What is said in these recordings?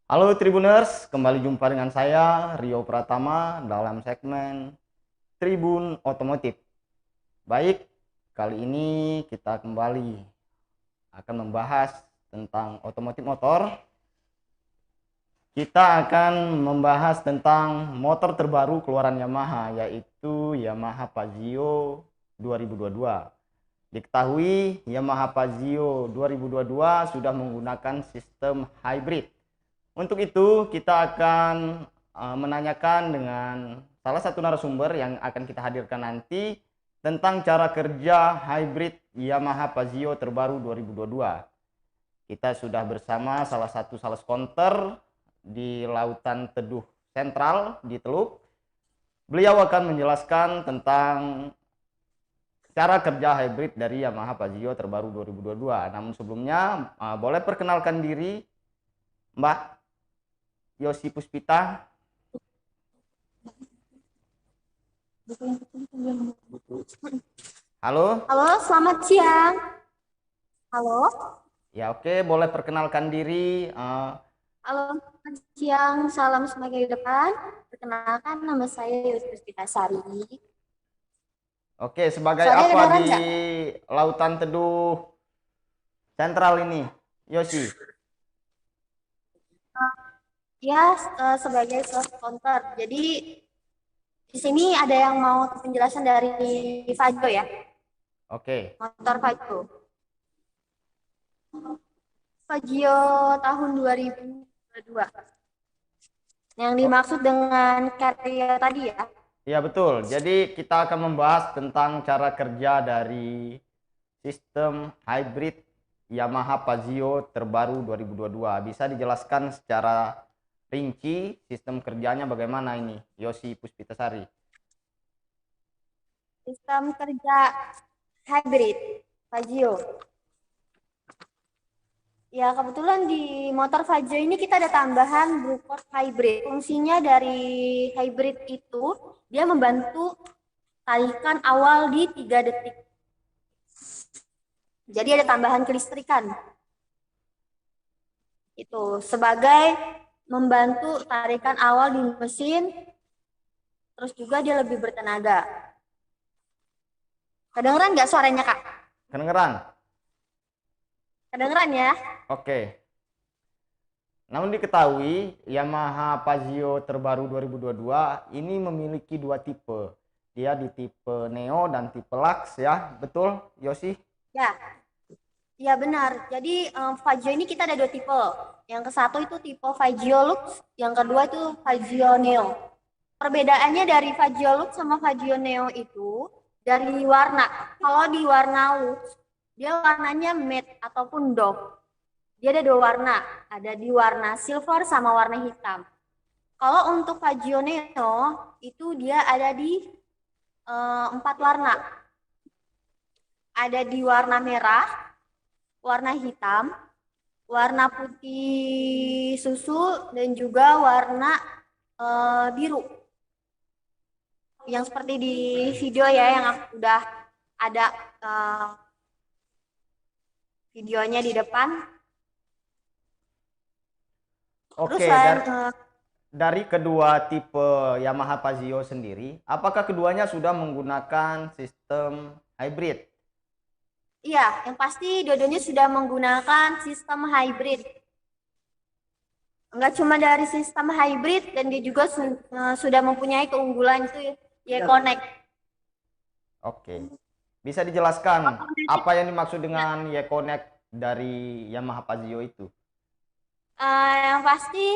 Halo Tribuners, kembali jumpa dengan saya Rio Pratama dalam segmen Tribun Otomotif. Baik, kali ini kita kembali akan membahas tentang otomotif motor. Kita akan membahas tentang motor terbaru keluaran Yamaha, yaitu Yamaha Fazio 2022. Diketahui Yamaha Fazio 2022 sudah menggunakan sistem hybrid. Untuk itu kita akan menanyakan dengan salah satu narasumber yang akan kita hadirkan nanti tentang cara kerja hybrid Yamaha Fazio terbaru 2022. Kita sudah bersama salah satu sales counter di Lautan Teduh Sentral di Teluk. Beliau akan menjelaskan tentang cara kerja hybrid dari Yamaha Fazio terbaru 2022. Namun sebelumnya boleh perkenalkan diri Mbak Yosi Puspita. Halo. Halo, selamat siang. Halo, Ya oke, boleh perkenalkan diri. halo, selamat siang. Salam sebagai depan. Perkenalkan, nama saya Yusuf Sari. Oke, sebagai Suaranya apa kedengaran di nggak? Lautan Teduh Sentral ini, Yosi? Ya, sebagai sales counter. Jadi di sini ada yang mau penjelasan dari Fajo ya, Oke. motor Fajo. Fajio tahun 2022. Yang Oh, dimaksud dengan karya tadi ya. iya betul. Jadi kita akan membahas tentang cara kerja dari sistem hybrid Yamaha Fazio terbaru 2022. Bisa dijelaskan secara rinci sistem kerjanya bagaimana ini, Yosi Puspitasari? Sistem kerja hybrid Fajio. Ya, kebetulan di motor Vajo ini kita ada tambahan Blueport Hybrid. Fungsinya dari hybrid itu, dia membantu tarikan awal di 3 detik. Jadi ada tambahan kelistrikan. Itu sebagai membantu tarikan awal di mesin, terus juga dia lebih bertenaga. Kedengeran nggak suaranya, Kak? Kedengeran? Kedengeran ya? Oke. Namun diketahui Yamaha Fazio terbaru 2022 ini memiliki dua tipe. Dia di tipe Neo dan tipe Lux ya, betul Yosi? Ya, ya benar. Jadi Vajo ini kita ada dua tipe. Yang ke satu itu tipe Vajo Lux, yang kedua itu Vajo Neo. Perbedaannya dari Vajo Lux sama Vajo Neo itu dari warna. Kalau di warna Lux, dia warnanya matte ataupun doff. Dia ada dua warna, ada di warna silver sama warna hitam. Kalau untuk Vajo Neo itu dia ada di 4 warna. Ada di warna merah, warna hitam, warna putih susu, dan juga warna biru. Yang seperti di video ya, yang udah ada videonya di depan. Terus Oke, selain dari kedua tipe Yamaha Fazio sendiri, apakah keduanya sudah menggunakan sistem hybrid? iya, yang pasti dua-duanya sudah menggunakan sistem hybrid. Enggak cuma dari sistem hybrid, dan dia juga sudah mempunyai keunggulan itu ya Connect. Oke. Bisa dijelaskan apa yang dimaksud dengan Y-Connect dari Yamaha Fazio itu? Yang pasti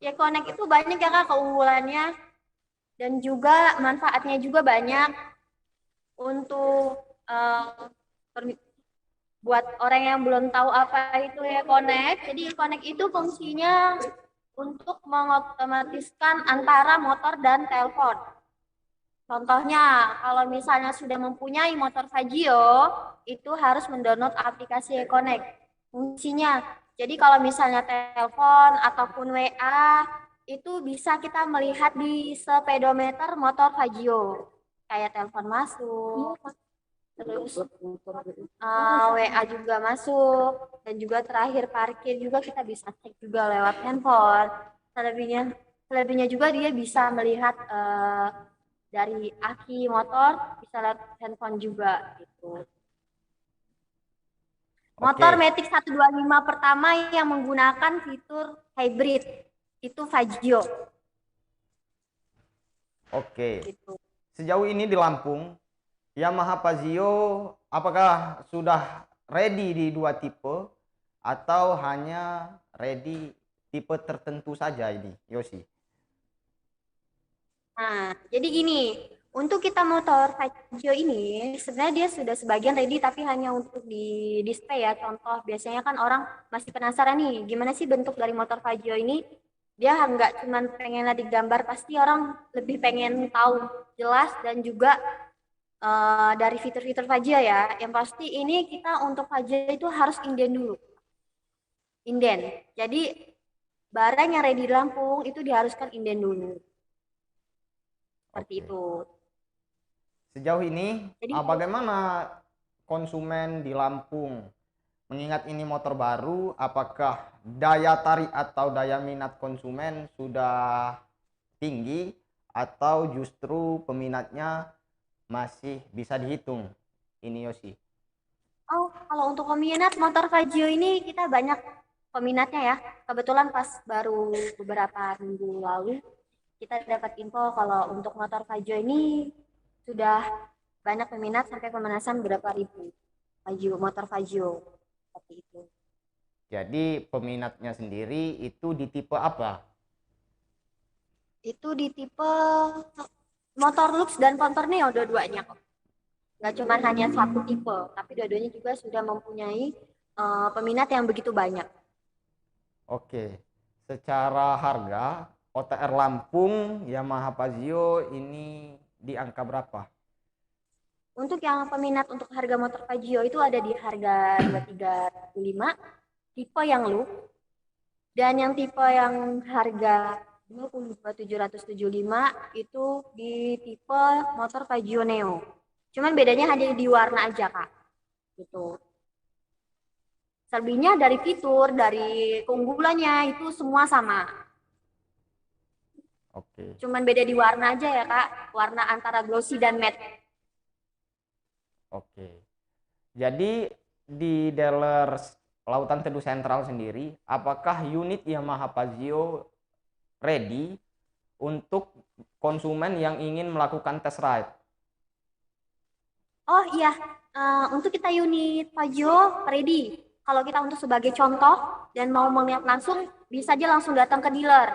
ya Connect itu banyak ya Kak keunggulannya, dan juga manfaatnya juga banyak untuk buat orang yang belum tahu apa itu ya Connect. Jadi Connect itu fungsinya untuk mengotomatiskan antara motor dan telepon. Contohnya, kalau misalnya sudah mempunyai motor Fajio, itu harus mendownload aplikasi Connect. Fungsinya, jadi kalau misalnya telepon ataupun WA, itu bisa kita melihat di speedometer motor Fajio. Kayak telepon masuk, terus WA juga masuk, dan juga terakhir parkir juga kita bisa cek juga lewat handphone. Selebihnya, selebihnya juga dia bisa melihat dari aki motor, bisa lewat handphone juga gitu. Motor Oke, Matic 125 pertama yang menggunakan fitur hybrid itu Fazio oke. gitu. Sejauh ini di Lampung, Yamaha Pazio apakah sudah ready di dua tipe atau hanya ready tipe tertentu saja ini, Yosi? Nah, jadi gini, untuk kita motor Vario ini sebenarnya dia sudah sebagian ready tapi hanya untuk di display ya. Contoh biasanya kan orang masih penasaran nih, gimana sih bentuk dari motor Vario ini? Dia nggak cuma pengen lihat di gambar, pasti orang lebih pengen tahu jelas dan juga dari fitur-fitur Vario ya. Yang pasti ini kita untuk Vario itu harus inden dulu, inden. Jadi barang yang ready di Lampung itu diharuskan inden dulu. Seperti Oke. itu. Sejauh ini Jadi bagaimana konsumen di Lampung? Mengingat ini motor baru, apakah daya tarik atau daya minat konsumen sudah tinggi atau justru peminatnya masih bisa dihitung? Ini Yosi. oh, kalau untuk peminat motor Vario ini kita banyak peminatnya ya. Kebetulan pas baru beberapa minggu lalu kita dapat info kalau untuk motor Vario ini sudah banyak peminat sampai pemanasan berapa ribu Vario, motor Vario seperti itu. Jadi peminatnya sendiri itu di tipe apa? Itu di tipe motor Lux dan motor Neo dua-duanya kok. Nggak cuma hanya satu tipe, tapi dua-duanya juga sudah mempunyai peminat yang begitu banyak. Oke, secara harga OTR Lampung Yamaha Pazio ini di angka berapa? Untuk yang peminat untuk harga motor Pajio itu ada di harga 2375 tipe yang loop, dan yang tipe yang harga 22.775 itu di tipe motor Pajio Neo. Cuman bedanya hanya di warna aja Kak. Gitu. Selebihnya dari fitur, dari keunggulannya itu semua sama. Oke. Cuman beda di warna aja ya Kak. Warna antara glossy dan matte. Oke. Jadi di dealer Lautan Teduh Sentral sendiri, apakah unit Yamaha Pazio ready untuk konsumen yang ingin melakukan test ride? Oh iya, untuk kita unit Pajero ready. Kalau kita untuk sebagai contoh dan mau melihat langsung, bisa aja langsung datang ke dealer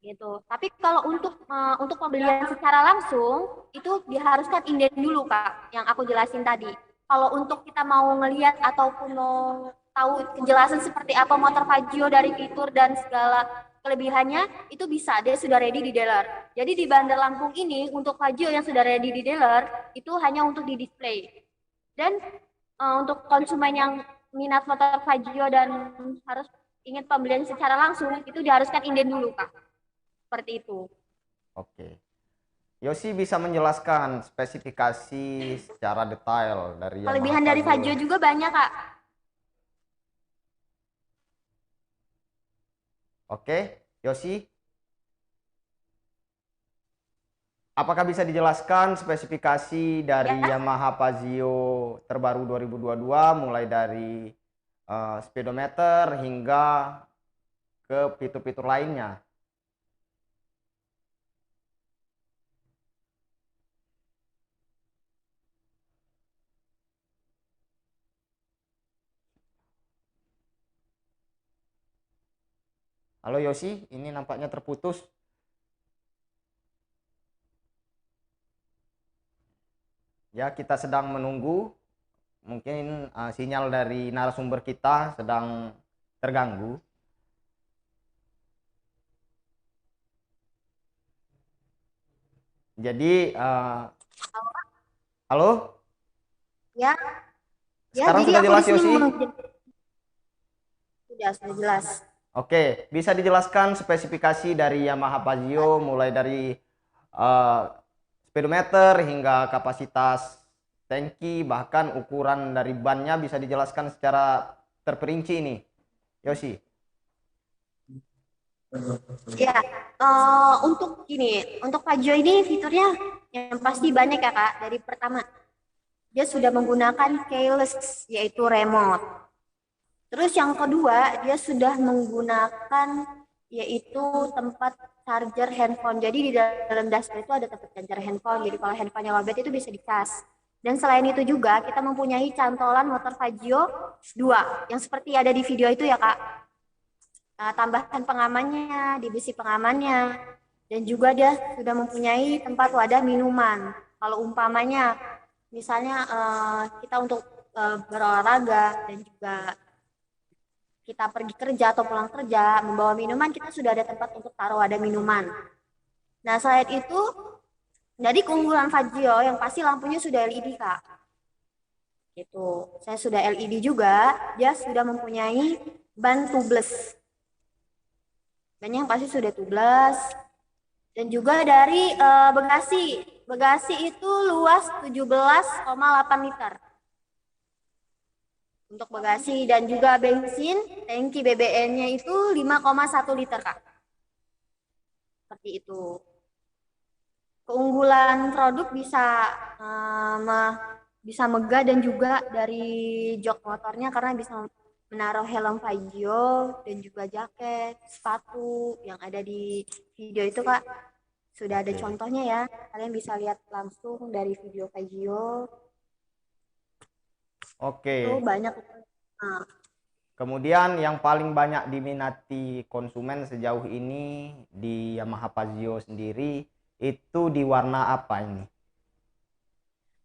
gitu. Tapi kalau untuk pembelian secara langsung itu diharuskan inden dulu Kak, yang aku jelasin tadi. Kalau untuk kita mau ngelihat ataupun mau tahu kejelasan seperti apa motor Pajero dari fitur dan segala kelebihannya, itu bisa dia sudah ready di dealer. Jadi di Bandar Lampung ini untuk Pajero yang sudah ready di dealer itu hanya untuk di display. Dan untuk konsumen yang minat motor Pajero dan harus ingin pembelian secara langsung itu diharuskan inden dulu Kak. Seperti itu. Oke. Yosi bisa menjelaskan spesifikasi secara detail dari Yamaha Kelebihan dari Pajero Pazio. juga banyak Kak. Oke, Yosi, apakah bisa dijelaskan spesifikasi Ya, dari Yamaha Pazio terbaru 2022 mulai dari speedometer hingga ke fitur-fitur lainnya? Halo Yosi, ini nampaknya terputus. Ya, kita sedang menunggu. Mungkin sinyal dari narasumber kita sedang terganggu. Jadi, halo? ya, ya. Sekarang Jadi sudah aku di jelas sini Yosi? sudah jelas. Oke, bisa dijelaskan spesifikasi dari Yamaha Pazio mulai dari uh, speedometer hingga kapasitas tangki, bahkan ukuran dari bannya bisa dijelaskan secara terperinci ini, Yosi. Ya, untuk gini, untuk Pajero ini fiturnya yang pasti banyak ya Kak. Dari pertama, dia sudah menggunakan keyless, yaitu remote. Terus yang kedua, dia sudah menggunakan yaitu tempat charger handphone. Jadi di dalam dashboard itu ada tempat charger handphone. Jadi kalau handphonenya lowbat itu bisa dicas. Dan selain itu juga kita mempunyai cantolan motor Vaggio 2 yang seperti ada di video itu ya Kak. Tambahan pengamannya, di besi pengamannya, dan juga dia sudah mempunyai tempat wadah minuman. Kalau umpamanya, misalnya kita untuk berolahraga dan juga kita pergi kerja atau pulang kerja, membawa minuman, kita sudah ada tempat untuk taruh wadah minuman. Nah, selain itu, dari keunggulan Vaggio yang pasti lampunya sudah LED, Kak. Gitu. Saya sudah LED juga, dia sudah mempunyai ban tubeless. Bannya yang pasti sudah tubeless. Dan juga dari bagasi. Bagasi itu luas 17,8 liter. Untuk bagasi dan juga bensin, tangki BBM-nya itu 5,1 liter, Kak. Seperti itu. Keunggulan produk bisa megah dan juga dari jok motornya karena bisa menaruh helm Vaggio dan juga jaket, sepatu yang ada di video itu Kak. Sudah ada contohnya ya. Kalian bisa lihat langsung dari video Vaggio. Oke. Itu banyak. Nah, Kemudian yang paling banyak diminati konsumen sejauh ini di Yamaha Vaggio sendiri itu di warna apa ini?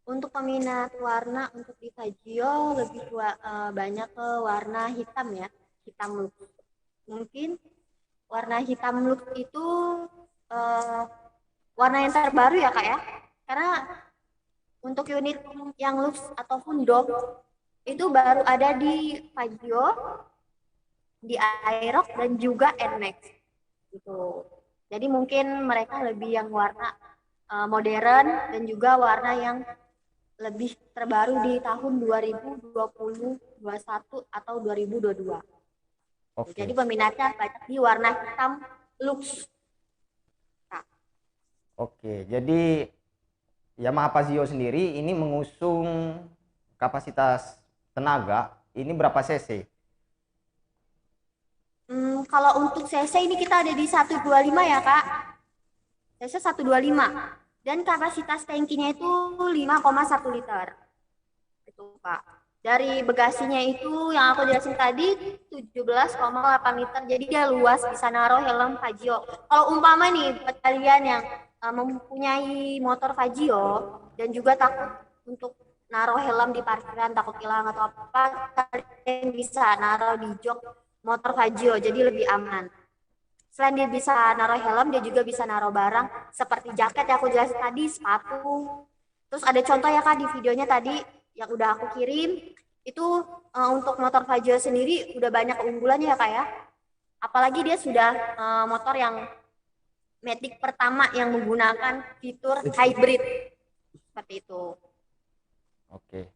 untuk peminat warna untuk di Vaggio lebih banyak ke warna hitam ya, hitam look. Mungkin warna hitam look itu uh, warna yang terbaru ya Kak ya. Karena untuk unit yang look ataupun dog itu baru ada di Vaggio, di Aerox dan juga Nmax gitu. Jadi mungkin mereka lebih yang warna modern dan juga warna yang lebih terbaru di tahun 2020, 21 atau 2022. Oke. Jadi peminatnya banyak di warna hitam lux. Nah. Oke, jadi Yamaha Vaggio sendiri ini mengusung kapasitas tenaga ini berapa cc? Kalau untuk cc ini kita ada di 125 ya Kak. cc 125. Dan kapasitas tangkinya itu 5,1 liter. Itu Kak. Dari bagasinya itu yang aku jelasin tadi 17,8 liter. Jadi dia luas bisa naruh helm Vaggio. Kalau umpama nih buat kalian yang mempunyai motor Vaggio dan juga takut untuk naruh helm di parkiran takut hilang atau apa, kalian bisa naruh di jok motor Vaggio jadi lebih aman. Selain dia bisa naruh helm, dia juga bisa naruh barang seperti jaket yang aku jelasin tadi, sepatu. Terus ada contoh ya Kak di videonya tadi yang udah aku kirim. Itu untuk motor Vaggio sendiri udah banyak keunggulannya ya Kak ya. Apalagi dia sudah motor yang Matic pertama yang menggunakan fitur hybrid. Seperti itu. Oke.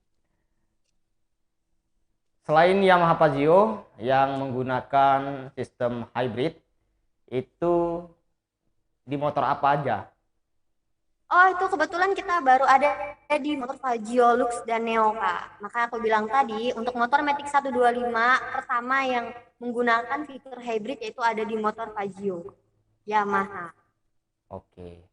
Selain Yamaha Vaggio yang menggunakan sistem hybrid, itu di motor apa aja? Oh, itu kebetulan kita baru ada di motor Vaggio Lux dan Neo, Kak. Maka aku bilang tadi, untuk motor Matic 125 pertama yang menggunakan fitur hybrid yaitu ada di motor Vaggio Yamaha. Oke.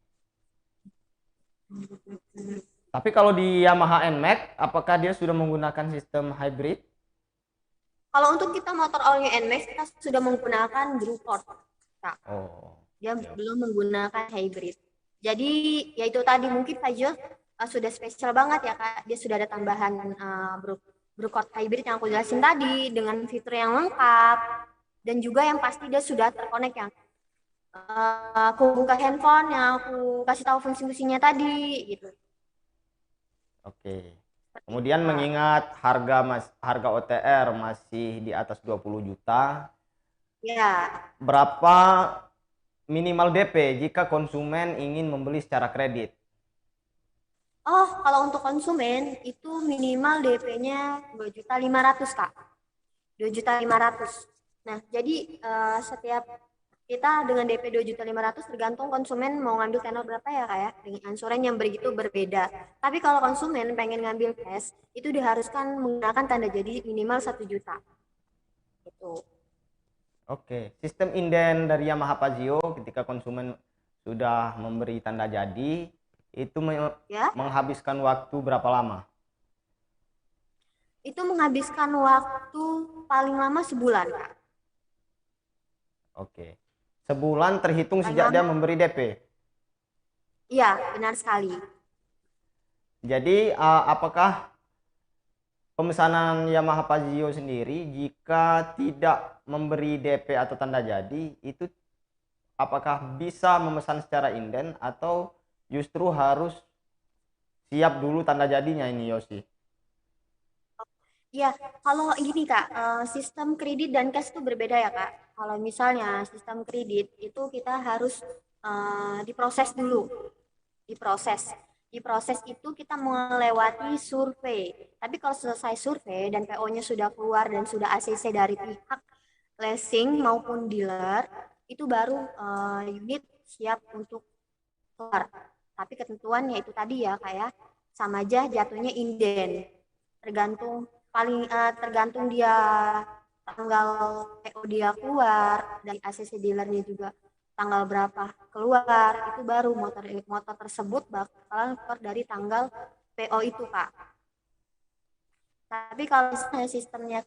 Tapi kalau di Yamaha NMAX, apakah dia sudah menggunakan sistem hybrid? Kalau untuk kita motor all new NMAX, kita sudah menggunakan Brewport, Kak. Oh. Dia belum menggunakan hybrid. Jadi yaitu tadi mungkin Vaggio sudah spesial banget ya Kak. Dia sudah ada tambahan Brewport hybrid yang aku jelasin tadi dengan fitur yang lengkap dan juga yang pasti dia sudah terkonek yang aku buka handphone yang aku kasih tahu fungsi-fungsinya tadi gitu. Oke. Kemudian mengingat harga OTR masih di atas 20 juta. Ya. Berapa minimal DP jika konsumen ingin membeli secara kredit? Oh, kalau untuk konsumen itu minimal DP-nya 2.500.000, Kak. 2.500.000. Nah, jadi setiap kita dengan DP 2.500.000 tergantung konsumen mau ngambil tenor berapa ya, Kak ya. Dengan ansuran yang begitu berbeda. Tapi kalau konsumen pengen ngambil cash, itu diharuskan menggunakan tanda jadi minimal 1 juta. Gitu. Oke, sistem inden dari Yamaha Pazio ketika konsumen sudah memberi tanda jadi itu Ya, menghabiskan waktu berapa lama? itu menghabiskan waktu paling lama sebulan, Kak. Oke. Sebulan terhitung Paling sejak dia lama, memberi DP. iya, benar sekali. Jadi apakah pemesanan Yamaha Pazio sendiri jika tidak memberi DP atau tanda jadi itu apakah bisa memesan secara inden atau justru harus siap dulu tanda jadinya ini Yosi? Iya, kalau gini Kak, sistem kredit dan cash itu berbeda ya Kak. Kalau misalnya sistem kredit itu kita harus diproses dulu, diproses. Diproses itu kita melewati survei. Tapi kalau selesai survei dan PO-nya sudah keluar dan sudah ACC dari pihak leasing maupun dealer, itu baru unit siap untuk keluar. Tapi ketentuannya itu tadi ya kayak sama aja jatuhnya inden. Tergantung tergantung dia tanggal PO dia keluar dan ACC dealernya juga tanggal berapa keluar itu baru motor motor tersebut bakalan keluar dari tanggal PO itu Kak. Tapi kalau misalnya sistemnya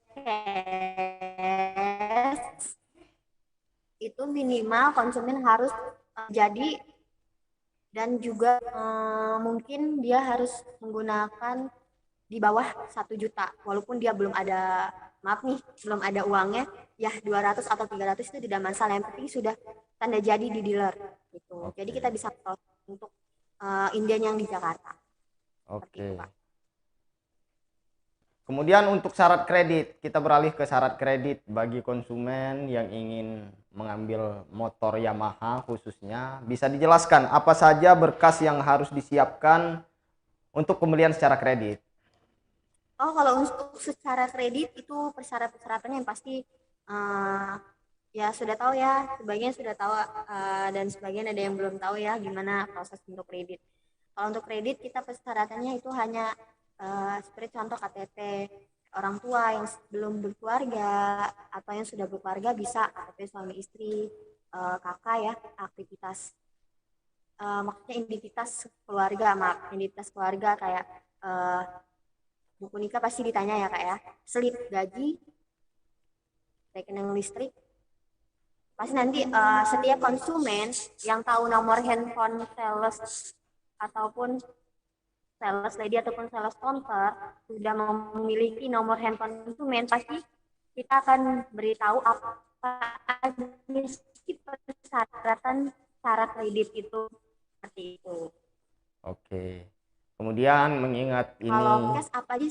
cash itu minimal konsumen harus jadi dan juga mungkin dia harus menggunakan di bawah 1 juta walaupun dia belum ada, maaf nih, belum ada uangnya, ya 200 atau 300 itu tidak masalah, yang penting sudah tanda jadi di dealer gitu. Jadi kita Oke. bisa untuk Indian yang di Jakarta seperti itu Oke. Kak. Kemudian untuk syarat kredit, kita beralih ke syarat kredit bagi konsumen yang ingin mengambil motor Yamaha khususnya. Bisa dijelaskan apa saja berkas yang harus disiapkan untuk pembelian secara kredit? Oh, kalau untuk secara kredit itu persyaratan-persyaratannya yang pasti uh, ya sudah tahu ya, sebagian sudah tahu dan sebagian ada yang belum tahu ya gimana proses untuk kredit. Kalau untuk kredit kita persyaratannya itu hanya seperti contoh KTP orang tua yang belum berkeluarga atau yang sudah berkeluarga bisa KTP suami istri, kakak ya, aktivitas maksudnya identitas keluarga, maaf, identitas keluarga kayak uh, buku nikah pasti ditanya ya kak ya, slip gaji, rekening listrik, pasti nanti setiap konsumen yang tahu nomor handphone sales ataupun sales lady ataupun sales counter sudah memiliki nomor handphone konsumen, pasti kita akan beritahu apa aja sih persyaratan syarat kredit itu seperti itu. Oke. Kemudian mengingat Kalau ini, cash apa aja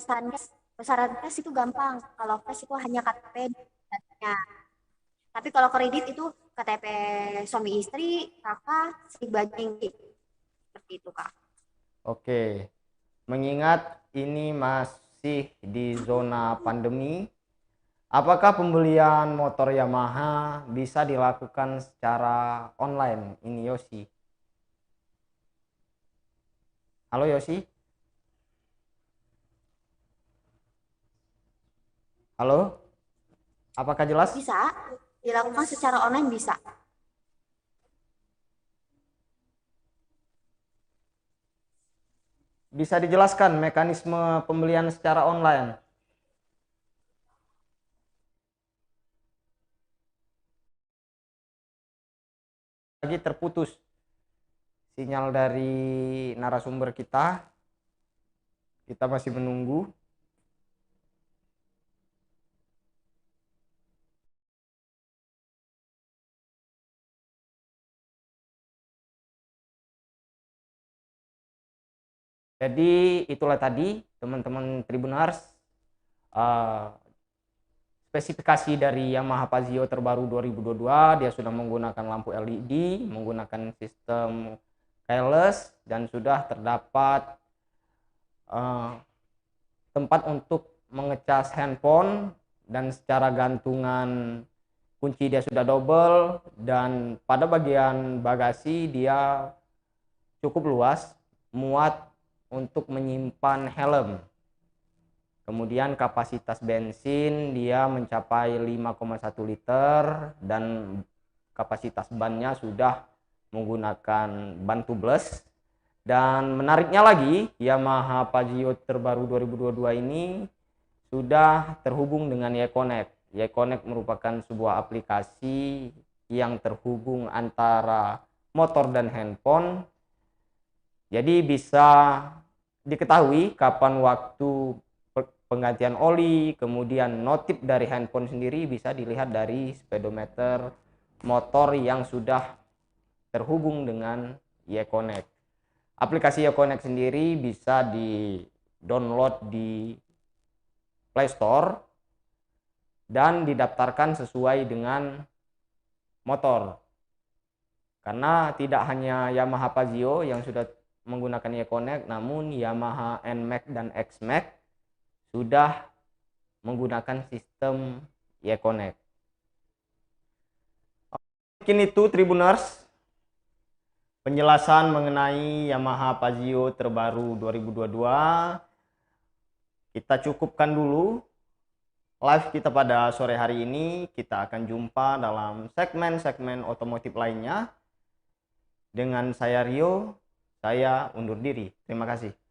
syarat cash itu gampang. Kalau cash itu hanya KTP dan tapi kalau kredit itu KTP suami istri, kakak, si bajing seperti itu kak. oke, mengingat ini masih di zona pandemi, apakah pembelian motor Yamaha bisa dilakukan secara online? Ini Yosi. Halo Yosi? Halo? Apakah jelas? Bisa dilakukan secara online bisa. Bisa dijelaskan mekanisme pembelian secara online? Lagi terputus sinyal dari narasumber kita. Kita masih menunggu. Jadi itulah tadi teman-teman Tribunars, eh, spesifikasi dari Yamaha Pazio terbaru 2022. Dia sudah menggunakan lampu LED, menggunakan sistem keyless, dan sudah terdapat tempat untuk mengecas handphone, dan secara gantungan kunci dia sudah double, dan pada bagian bagasi dia cukup luas, muat untuk menyimpan helm. Kemudian kapasitas bensin dia mencapai 5,1 liter, dan kapasitas bannya sudah menggunakan ban tubeless. Dan menariknya lagi, Yamaha Pajero terbaru 2022 ini sudah terhubung dengan YConnect. YConnect merupakan sebuah aplikasi yang terhubung antara motor dan handphone. Jadi bisa diketahui kapan waktu penggantian oli, kemudian notif dari handphone sendiri bisa dilihat dari speedometer motor yang sudah terhubung dengan YConnect. Aplikasi YConnect sendiri bisa di-download di Play Store dan didaftarkan sesuai dengan motor. Karena tidak hanya Yamaha Pajero yang sudah menggunakan YConnect, namun Yamaha NMAX dan XMAX sudah menggunakan sistem YConnect. Mungkin itu Tribuners penjelasan mengenai Yamaha Pajero terbaru 2022. Kita cukupkan dulu live kita pada sore hari ini. Kita akan jumpa dalam segmen-segmen otomotif lainnya. Dengan saya Rio, saya undur diri. Terima kasih.